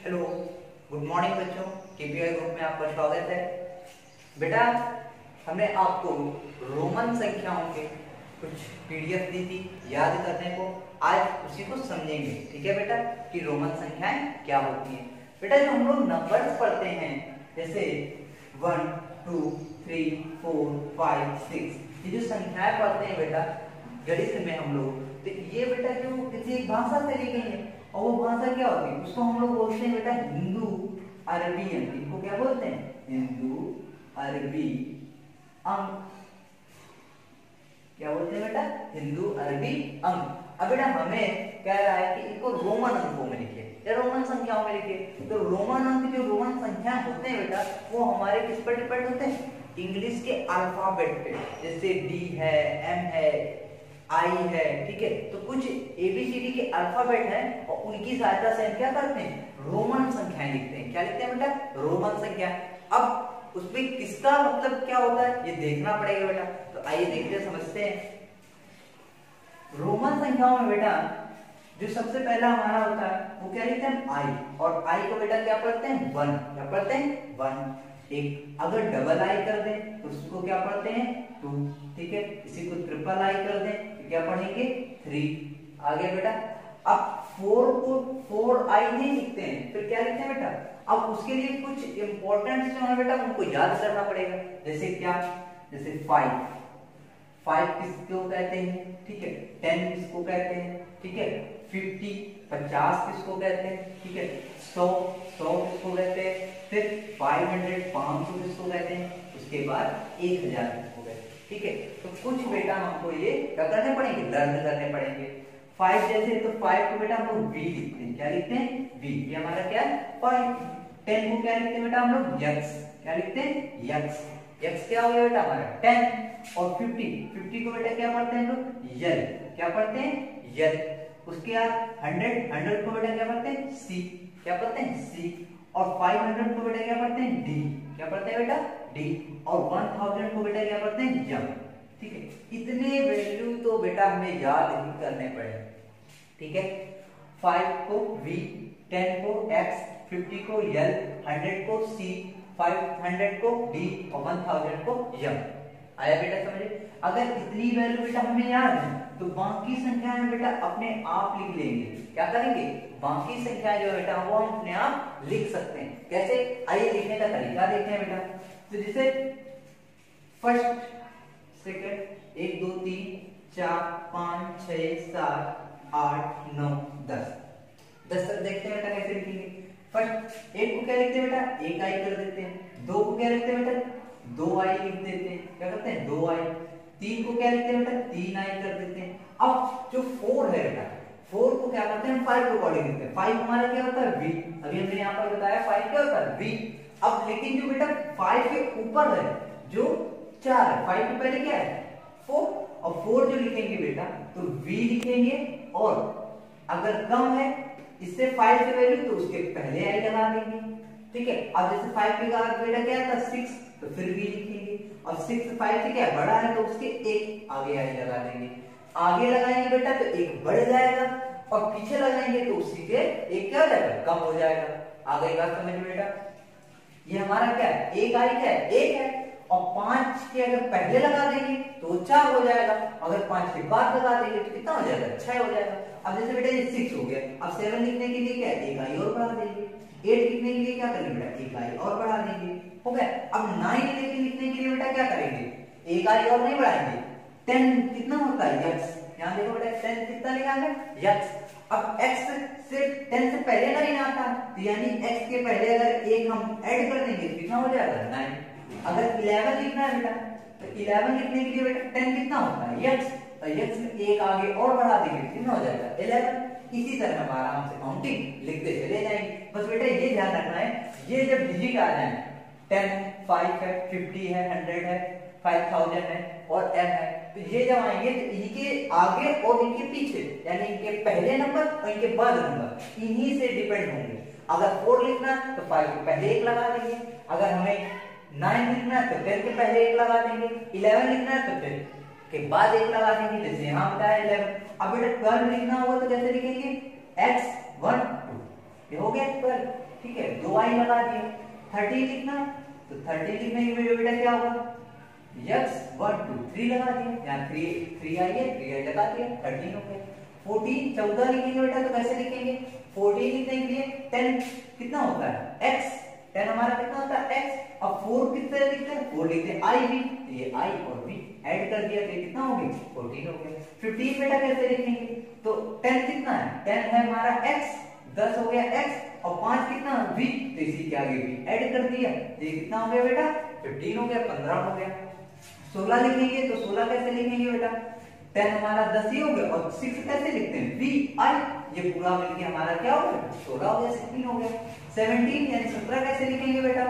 Hello, good morning बच्चों। KPI group में आपका स्वागत है। बेटा, हमने आपको रोमन संख्याओं के कुछ पीडीएफ दी थी याद करने को। आज उसी को समझेंगे, ठीक है बेटा, कि रोमन संख्याएं क्या होती हैं। बेटा, जो हम लोग नंबर्स पढ़ते हैं, जैसे 1 2 3 4 5 6, ये जो संख्याएं पढ़ते हैं बेटा गणित में हम लोग, तो ये बेटा जो किसी एक भाषा से ली गई है, और वो भाषा क्या होती है उसको हम लोग बोलते हैं बेटा हिंदू अरबियन। इनको क्या बोलते हैं? हिंदू अरबी अंक। क्या बोलते हैं बेटा? हिंदू अरबी अंक। अब बेटा हमें कह रहा है कि इनको रोमन अंकों में लिखे या रोमन संख्याओं में लिखे। तो रोमन अंक, जो रोमन संख्या होते हैं बेटा, वो हमारे किस पर डिपेंड होते हैं? इंग्लिश के अल्फाबेट पे। जैसे डी है, एम है, आई है, ठीक है। तो कुछ एबीसीडी के अल्फाबेट हैं और उनकी सहायता से हम क्या करते हैं? रोमन संख्याएं लिखते हैं। क्या लिखते हैं बेटा? रोमन संख्या। अब उसमें किसका मतलब क्या होता है ये देखना पड़ेगा बेटा। तो आइए देखते समझते हैं। रोमन संख्याओं में बेटा जो सबसे पहला हमारा होता है वो क्या लिखते हैं? आई। और आई को बेटा क्या पढ़ते हैं? 1। क्या पढ़ते हैं? 1। एक अगर डबल आई कर दें तो उसको क्या पढ़ते हैं? 2, ठीक है। इसी को ट्रिपल आई कर दें तो क्या पढ़ेंगे? 3। आगे बेटा, अब 4 को 4 आई नहीं लिखते हैं, फिर क्या लिखते हैं बेटा? अब उसके लिए कुछ इंपॉर्टेंट जो है बेटा उनको याद करना पड़ेगा। जैसे क्या? जैसे 5 किसको कहते हैं? ठीक है। 10 किसको कहते हैं? ठीक है। 50 किसको कहते हैं? ठीक है। 100 किसको कहते हैं? फिर 500 किसको कहते हैं? उसके बाद 1000 किसको कहते हैं? ठीक है। तो कुछ बेटा हमको ये क्या करने पड़ेंगे? लर्न करने पड़ेंगे। 5 जैसे, तो 5 को बेटा हम लोग v लिखते हैं। क्या लिखते हैं? v। ये हमारा क्या है? 5। 10 को क्या लिखते हैं बेटा हम लोग? x। क्या लिखते हैं? x। x क्या हो गया बेटा हमारा? 10। और 50 को बेटा क्या पढ़ते हैं हम लोग? यल। क्या पढ़ते हैं? यल। उसके बाद 100 को बेटा क्या पढ़ते हैं? c। क्या पढ़ते हैं? c। और 500 को बेटा क्या पढ़ते हैं? d। क्या पढ़ते हैं बेटा? d। और 1000 को बेटा क्या पढ़ते हैं? यम। ठीक है। इतने वैल्यू तो बेटा हमें याद ही करने पड़े, ठीक है। 5 को v, 10 को x, 50 को यल, 100 को c, 500 को d और 1000 को यम। आया बेटा समझे? अगर इतनी वैल्यू बेटा हमें याद है तो बाकी संख्याएं बेटा अपने आप लिख लेंगे। क्या करेंगे? बाकी संख्याएं जो बेटा वो हम अपने आप लिख सकते हैं। कैसे? आइए लिखने का तरीका देखते हैं बेटा। तो जैसे फर्स्ट, सेकंड, 1 2 3 4 5 6 7 8 9 10 तक देखते हैं बेटा कैसे लिखेंगे। फर्स्ट 1 को क्या लिखते हैं बेटा? 1 आई कर देते हैं। 2 को क्या लिखते हैं बेटा? 2 आई लिख देते हैं। क्या करते हैं? 2 आई। 3 को क्या लिखते हैं बेटा? 3 आई कर देते हैं। अब जो 4 है बेटा, 4 को क्या करते हैं? 5 को अकॉर्डिंग लिखते हैं। 5 हमारा क्या होता है? v। अभी हमने यहाँ पर बताया 5 क्या होता है? v। अब लेकिन जो बेटा 5 के ऊपर है जो 4 है, 5 के पहले क्या है? 4। और 4 जो लिखेंगे बेटा तो v लिखेंगे, और अगर कम है इससे 5 से वैल्यू तो उसके पहले आई लगा देंगे, ठीक है। अब जैसे 5 के बाद बेटा क्या था? 6, तो फिर v लिखेंगे। और 6 5 से क्या बड़ा है तो उसके एक आगे आई लगा देंगे। आगे लगाएंगे बेटा तो एक बढ़ जाएगा, और पीछे लगाएंगे तो उसी के एक क्या हो जाएगा? कम हो जाएगा। आ गई बात समझ में बेटा? ये हमारा क्या है? एक आई क्या है? एक है। और 5 के अगर पहले लगा देंगे तो 4 हो जाएगा। अगर 5 के बाद लगा देंगे तो कितना हो जाएगा? 6 हो जाएगा। अब जैसे बेटा ये 6 हो गया, अब 7 लिखने के लिए क्या है? एक आई और बढ़ा देंगे। 8 लिखने के लिए क्या करेंगे बेटा? एक आई और बढ़ा देंगे, हो गया। अब 9 लिखने के लिए बेटा क्या करेंगे? एक आई और नहीं बढ़ाएंगे। 10 कितना होता है? x। यहाँ देखो बेटा 10 कितना लिखा है? x। अब x से 10 से पहले नहीं आता, तो यानी x के पहले अगर एक हम ऐड कर देंगे तो कितना हो जाएगा? 9। अगर 11 लिखना है बेटा तो 11 लिखने के लिए बेटा 10 कितना होता है? x। तो x में एक आगे और बढ़ा देंगे कितना हो जाएगा? 11। इसी तरह हम आराम से काउंटिंग लिखते चले जाएंगे। बस बेटा ये ध्यान रखना है, ये जब डिजिट आ जाए 10, 5 है, 50 है, 100 है, 5000 है और m है, तो ये जब आएंगे तो इनके आगे और इनके पीछे, यानी इनके पहले नंबर और इनके बाद नंबर इन्हीं से डिपेंड होंगे। अगर 4 लिखना है तो 5 के पहले 1 लगा देंगे। अगर हमें 9 लिखना है तो 10 के पहले 1 लगा देंगे। 11 लिखना है तो 10 के बाद 1 लगा देंगे, जैसे यहाँ बताया 11। अब बेटा 12 लिखना होगा तो कैसे लिखेंगे? x 1 2। ये हो गया 12, ठीक है, 2 i लगा दिया। 13 लिखना, तो 13 लिखने के बेटा क्या होगा, x 1 2 3 लगा दिया, यहाँ 3 आई है, 3 आई लगा दिया, 13 हो गया। 14 14 लिखेंगे बेटा, तो कैसे लिखेंगे, 14 लिखने के लिए 10 कितना होता है x, 10 हमारा कितना होता है x, अब 4 कितने लिखते हैं, 4 लिखते हैं i भी, तो ये i और v ऐड कर दिया, तो ये कितना हो गया 14 हो गया। 15 बेटा कैसे लिखेंगे, तो 10 कितना है, 10 है हमारा x, 10 हो गया x और 5 कितना v, तो इसी के आगे v ऐड कर दिया, तो ये कितना हो गया बेटा 15 हो गया, 15 हो गया। 16 लिखेंगे, तो 16 कैसे लिखेंगे बेटा, 10 हमारा 10 ही हो गया और 6 कैसे लिखते हैं v i, ये पूरा मिलके हमारा क्या हो गया 16 हो गया, 16 हो गया। 17 यानी 17 कैसे लिखेंगे बेटा,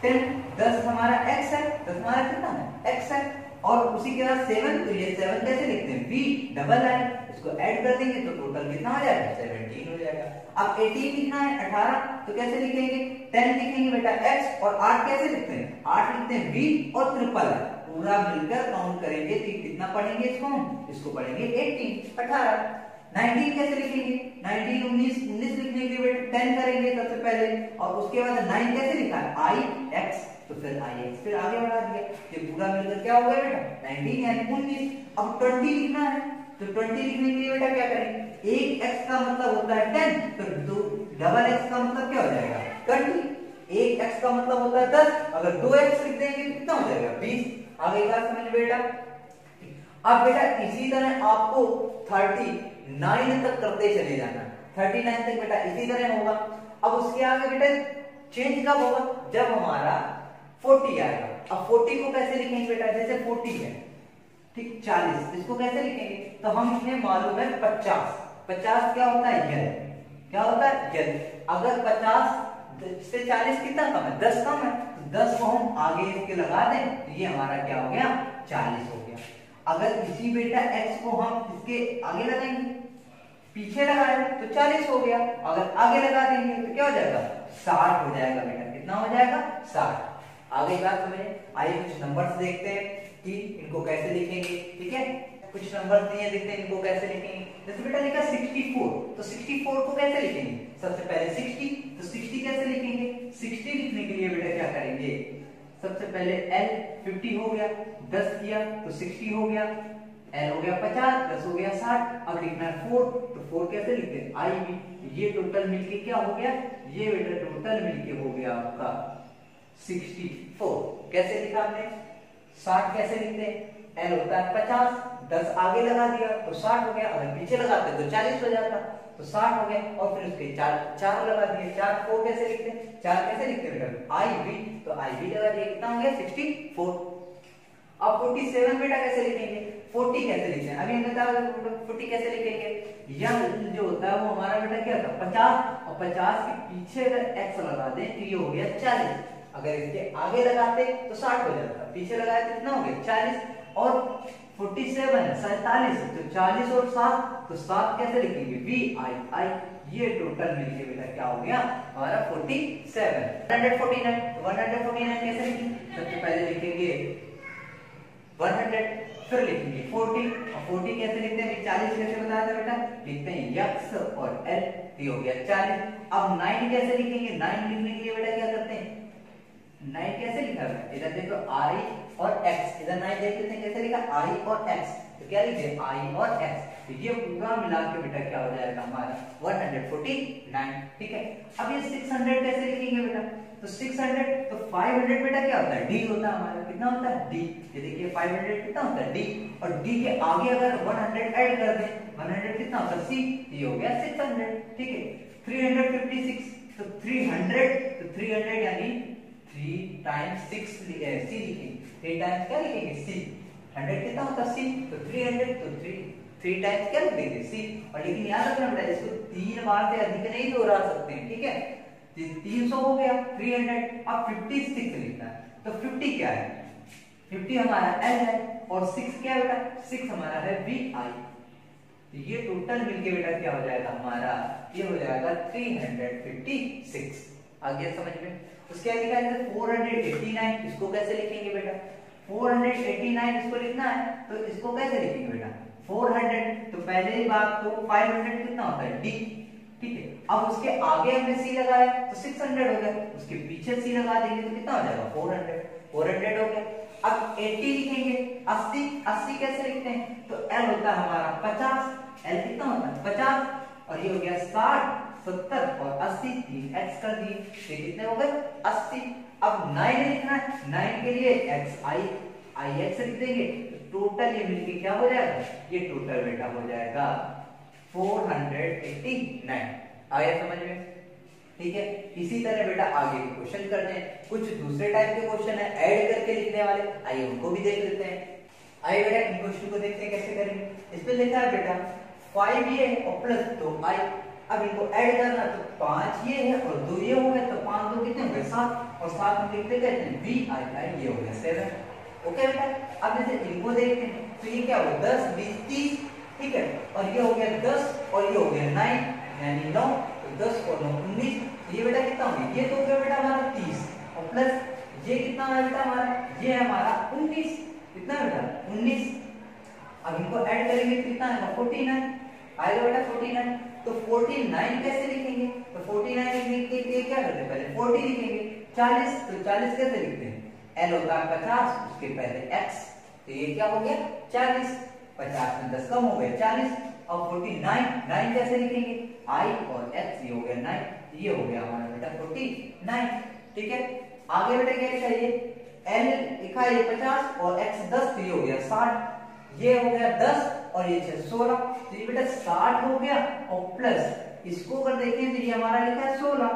10 10 हमारा x है, 10 हमारा कितना है x है, और उसी के बाद 7, तो ये 7 कैसे लिखते हैं v डबल i, इसको ऐड कर देंगे तो टोटल कितना हो जाएगा 17 हो जाएगा। अब 18 लिखना है 18, तो कैसे लिखेंगे, 10 लिखेंगे बेटा x और 8 कैसे लिखते हैं, 8 लिखते हैं v और ट्रिपल i, पूरा मिलकर काउंट करेंगे तो कितना पढ़ेंगे इसको हम, इसको पढ़ेंगे 18 18। 19 कैसे लिखेंगे, 19 19 लिखने के लिए बेटा 10 करेंगे सबसे पहले, और उसके बाद 9 कैसे लिखा है i x, तो फिर i x फिर आगे बढ़ा दिया, ये पूरा मिलकर क्या हो गया बेटा 19 यानी 19। अब 20 लिखना है, तो 20 लिखने के लिए बेटा क्या करेंगे, एक x का मतलब होता है 10, तो डबल x का मतलब क्या हो जाएगा 20, एक x का मतलब होता है 10, अगर 2x लिख देंगे कितना हो जाएगा 20। आगे बात समझ बेटा। अब बेटा इसी तरह आपको 39 तक करते चले जाना, 39 तक बेटा इसी तरह होगा। अब उसके आगे बेटा चेंज कब होगा, जब हमारा 40 आएगा। अब 40 को कैसे लिखेंगे बेटा, जैसे 40 है ठीक 40, इसको कैसे लिखेंगे, तो हम इसमें मालूम है 50, 50 क्या होता है यल, क्या होता है यल, अगर 50 से 40 कितना कम है 10 कम है, तो 10 को हम आगे इसके लगा दें तो ये हमारा क्या हो गया 40 हो गया। अगर इसी बेटा x को हम इसके आगे लगाएंगे, पीछे लगाए तो 40 हो गया, अगर आगे लगा देंगे तो क्या हो जाएगा 60 हो जाएगा बेटा, कितना हो जाएगा 60। आगे बात समझे, आइए कुछ नंबर्स देखते हैं कि इनको कैसे लिखेंगे, ठीक है, कुछ नंबर्स दिए देखते हैं इनको कैसे लिखेंगे। जैसे बेटा लिखा 64, तो 64 को कैसे लिखेंगे, सबसे पहले 60, तो 60 कैसे लिखेंगे, 60 लिखने के लिए बेटा क्या करेंगे, सबसे पहले L 50 हो गया, 10 किया तो 60 हो गया, L हो गया 50, 10 हो गया 60, अब लिखना है 4, तो 4 कैसे लिखते हैं I भी, ये टोटल मिलके क्या हो गया, ये बेटा टोटल मिलके हो गया आपका 64। कैसे लिखा हमने, 60 कैसे लिखते हैं, L होता है 50, 10 आगे लगा दिया तो 60 हो गया, अगर पीछे लगाते तो 40 हो जाता, तो 60 हो गया, और फिर उसके 4 लगा दिए, 4 4 कैसे लिखते हैं, 4 कैसे लिखते हैं बेटा I भी, तो I भी लगा दिया, कितना हो गया 64। अब 47 बेटा कैसे लिखेंगे, 40 कैसे लिखते हैं, अभी हमने बताया 40 कैसे लिखेंगे, यह जो होता है वो हमारा बेटा क्या था 50, और 50 के पीछे अगर x लगा दें तो ये हो गया 40, अगर इसके आगे लगाते तो 60 हो जाता, पीछे लगाए तो कितना हो गया 40, और 47 47, तो 40 और 7, तो 7 कैसे लिखेंगे v i i, ये टोटल मिलके बेटा क्या हो गया हमारा 47। 149, तो 149 कैसे लिखेंगे, सबसे पहले लिखेंगे 100, फिर लिखेंगे 40, और 40 कैसे लिखते हैं 40 कैसे बताया था बेटा, लिखते हैं x और l, ये हो गया 40। अब 9 कैसे लिखेंगे, 9 लिखने के लिए बेटा क्या करते हैं, 9 कैसे लिखा है, इधर देखो i और x, इधर 9 देख लेते हैं कैसे लिखा i और x, तो क्या लिखे i और x, तो ये पूरा मिला के बेटा क्या हो जाएगा हमारा 149, ठीक है। अब ये 600 कैसे लिखेंगे बेटा, तो 600, तो 500 बेटा क्या होता है d होता है हमारा, कितना होता है d, ये देखिए 500 कितना होता है d, और d के आगे अगर 100 ऐड कर दें, 100 कितना होता है c, ये हो गया 600, ठीक है। 356, तो 300, तो 300 यानी 3 टाइम्स 6 c लिखेंगे, 3 टाइम्स क्या लिखेंगे c, 100 कितना होता है c, तो 300, तो 3 टाइम्स क्या लिखेंगे c, और लेकिन याद रखना बेटा इसको 3 बार से अधिक नहीं दोहरा सकते हैं, ठीक है, 300 हो गया 300। अब 56 लिखना है, तो 50 क्या है, 50 हमारा l है, और 6 क्या है बेटा, 6 हमारा है vi, तो ये टोटल मिलके बेटा क्या हो जाएगा हमारा, ये हो जाएगा 356। आगे समझ में, उसके आगे क्या है 489, इसको कैसे लिखेंगे बेटा, 489 इसको लिखना है, तो इसको कैसे लिखेंगे बेटा 400, तो पहले ही बात तो 500 कितना होता है d, ठीक है, अब उसके आगे हमने सी लगाया तो 600 हो गया, उसके पीछे सी लगा देंगे तो कितना हो जाएगा 400 हो गया। अब 80 लिखेंगे, 80 कैसे लिखते हैं, तो L होता है हमारा 50, L कितना होता है 50, और ये हो गया 60, 70 और 80, 3x कर दिए, ये कितने हो गए 80। अब 9 लिखना है, 9 के लिए ix लिख देंगे, तो टोटल ये मिलके क्या हो जाएगा, ये टोटल बेटा हो जाएगा 489। आया समझ में, ठीक है। इसी तरह बेटा आगे के क्वेश्चन करते हैं, कुछ दूसरे टाइप के क्वेश्चन है ऐड करके लिखने वाले, आइए उनको भी देख लेते हैं। आइए बेटा इन क्वेश्चन को देखते हैं कैसे करेंगे। इस पे लिखा है बेटा 5a और प्लस 2i, अब इनको ऐड करना, तो 5 ये है और 2 ये हो गए, तो 5 2 कितने हो गए 7, और 7 हम लिखते कहते हैं vi, ये हो गया 7। ओके बेटा, अब जैसे इनको देखते हैं, तो ये क्या होगा 10 20 30, ठीक है, और ये हो गया 10 और ये हो गया 9 यानी 9, तो 10 और 9 19, ये बेटा कितना हो गया, ये तो हो गया बेटा हमारा 30, और प्लस ये कितना है बेटा हमारा, ये है हमारा 19, कितना है बेटा 19। अब इनको ऐड करेंगे कितना है 49, आएगा बेटा 49। तो 49 कैसे लिखेंगे, तो 49 लिखने के लिए क्या करते हैं, पहले 40 लिखेंगे, 40, तो 40 कैसे लिखते हैं, L होता है 50, उसके पहले x, तो ये क्या हो गया 40, 50 में 10 कम हो गया 40। अब 49 9 कैसे लिखेंगे, I और x, ये हो गया 9, ये हो गया हमारा बेटा 49, ठीक है। आगे बेटा क्या लिखा है, L लिखा है 50 और x 10, तो ये हो गया 60, ये हो गया 10 और ये 16, तो ये बेटा 60 हो गया, और प्लस इसको अगर देखें तो ये हमारा लिखा है 16,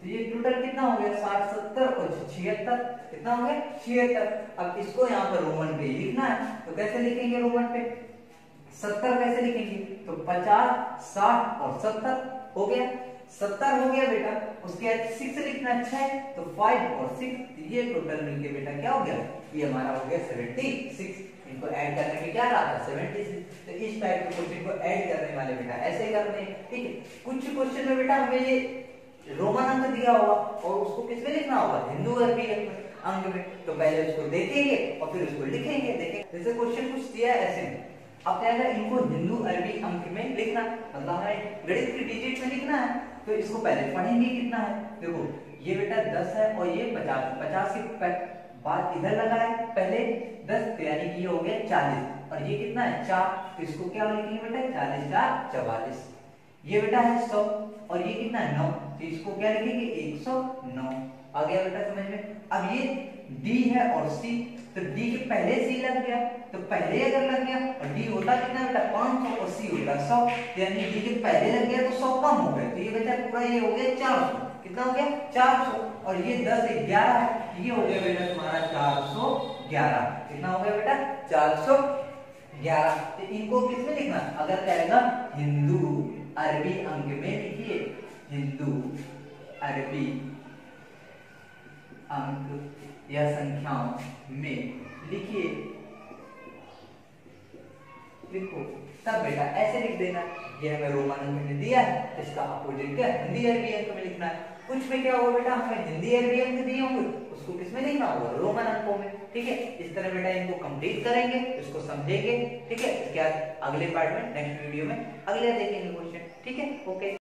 तो ये टोटल कितना हो गया 60 70 और 76, कितना हो गया 76। अब इसको यहाँ पर रोमन पे लिखना है, तो कैसे लिखेंगे रोमन पे, 70 कैसे लिखेंगे, तो 50 60 और 70 हो गया, 70 हो गया बेटा, उसके बाद 6 लिखना है 6, तो 5 और 6, ये टोटल मिलके बेटा क्या हो गया, ये हमारा हो गया 76। इनको ऐड करने में क्या रहा था 76, तो इस टाइप के क्वेश्चन को ऐड करने वाले बेटा ऐसे ही करते हैं, ठीक है। कुछ क्वेश्चन में बेटा हमें ये रोमन अंक दिया होगा और उसको किस में लिखना होगा, हिंदू अरबी अंक में, तो पहले उसको देखेंगे और फिर उसको लिखेंगे। देखें जैसे क्वेश्चन कुछ दिया है ऐसे में, अब क्या है इनको हिंदू अरबी अंक में लिखना, मतलब हमें गणित की डिजिट में लिखना है, तो इसको पहले पढ़ेंगे कितना है, देखो ये बेटा 10 है और ये 50 के बाद इधर लगा है पहले 10, तो यानी कि ये हो गया 40, और ये कितना है 4, तो इसको क्या लिखेंगे बेटा 40 4 44, ये बेटा है 100 और ये कितना है 9, तो इसको क्या लिखेंगे 109। आ गया बेटा समझ में। अब ये D है और C, तो D के पहले C लग गया, तो पहले अगर लग गया और D होता कितना बेटा 500 और C होता 100, तो यानी D के पहले लग गया तो 100 कम हो गया, तो ये बेटा पूरा ये हो गया 400, कितना हो गया 400, और ये 10 11 है, ये हो गया बेटा तुम्हारा 411, कितना हो गया बेटा 411। तो इनको किस में लिखना, अगर कहेगा हिंदू अरबी अंक में लिखिए, हिंदू अरबी अंक या संख्याओं में लिखिए, लिखो, तब बेटा ऐसे लिख देना, ये हमें रोमन अंक में दिया है, इसका अपोजिट क्या हिंदी अरबी अंक में लिखना है। कुछ में क्या होगा बेटा हमें हिंदी अरबी अंक दिए होंगे, उसको किसमें लिखना होगा रोमन अंकों में, ठीक है। इस तरह बेटा इनको कंप्लीट करेंगे, इसको समझेंगे, ठीक है। इसके बाद अगले पार्ट में नेक्स्ट वीडियो में अगले देखेंगे क्वेश्चन, ठीक है। ओके।